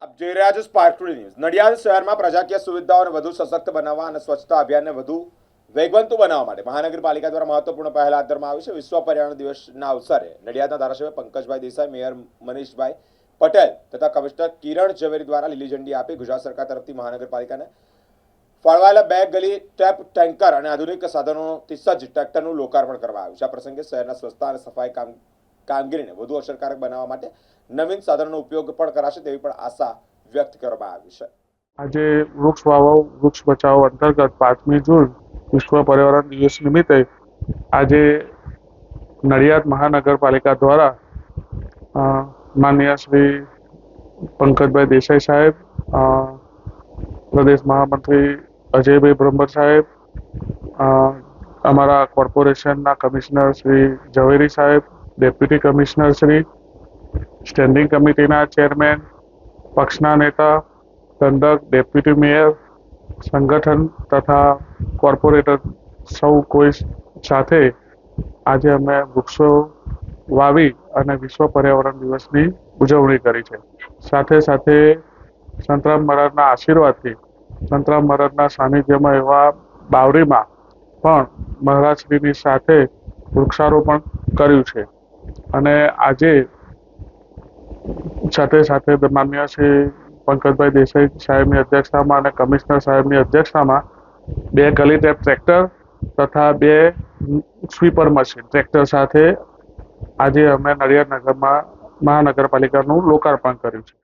આપ જોઈ રહ્યા છો સ્પાર્ક ટુડે ન્યૂઝ। નડિયાદ શહેરમાં પ્રજાકીય સુવિધાઓને વધુ સશક્ત બનાવવા અને સ્વચ્છતા અભિયાનને વધુ વેગવંતુ બનાવવા માટે મહાનગરપાલિકા દ્વારા મહત્વપૂર્ણ પહેલ હાથ ધરવામાં આવી છે। વિશ્વ પર્યાવરણ દિવસના અવસરે નડિયાદના ધારાસભ્ય પંકજભાઈ દેસાઈ, મેયર મનીષભાઈ પટેલ તથા કમિશનર કિરણ ઝવેરી દ્વારા લીલી ઝંડી આપી ગુજરાત સરકાર તરફથી મહાનગરપાલિકાને ફાળવાયેલા 2 ગલી ટેપ ટેન્કર અને આધુનિક સાધનોથી સજ્જ ટ્રેક્ટરનું લોકાર્પણ કરવામાં આવ્યું છે। આ પ્રસંગે શહેરના સ્વચ્છતા અને સફાઈ કામગીરીને વધુ અસરકારક બનાવવા માટે નવીન સાધનોનો ઉપયોગ પણ કરાશે તેવી પણ આશા વ્યક્ત કરવામાં આવી છે। આજે વૃક્ષ વાવો વૃક્ષ બચાવો અંતર્ગત 5મી જૂન વિશ્વ પર્યાવરણ દિવસ નિમિત્તે આજે નડિયાદ મહાનગરપાલિકા દ્વારા માનનીય શ્રી પંકજભાઈ દેસાઈ સાહેબ, પ્રદેશ મહામંત્રી અજયભાઈ બ્રહ્મર સાહેબ, અમારા કોર્પોરેશનના કમિશનર શ્રી ઝવેરી સાહેબ, ડેપ્યુટી કમિશનર શ્રી, સ્ટેન્ડિંગ કમિટીના ચેરમેન, પક્ષના નેતા, દંડક, ડેપ્યુટી મેયર, સંગઠન તથા કોર્પોરેટર સૌ કોઈ સાથે આજે અમે વૃક્ષો વાવી અને વિશ્વ પર્યાવરણ દિવસની ઉજવણી કરી છે। સાથે સાથે સંતરામ મહારાજના આશીર્વાદથી સંતરામ મહારાજના સાનિધ્યમાં એવા બાવરીમાં પણ મહારાજશ્રીની સાથે વૃક્ષારોપણ કર્યું છે અને આજે સાથે સાથે માનનીય શ્રી પંકજભાઈ દેસાઈ સાહેબની અધ્યક્ષતામાં અને કમિશનર સાહેબની અધ્યક્ષતામાં 2 ગલી ટેપ ટ્રેક્ટર તથા 2 સ્વીપર મશીન ટ્રેક્ટર સાથે આજે અમે નડિયાદ નગરમાં મહાનગરપાલિકાનું લોકાર્પણ કર્યું છે।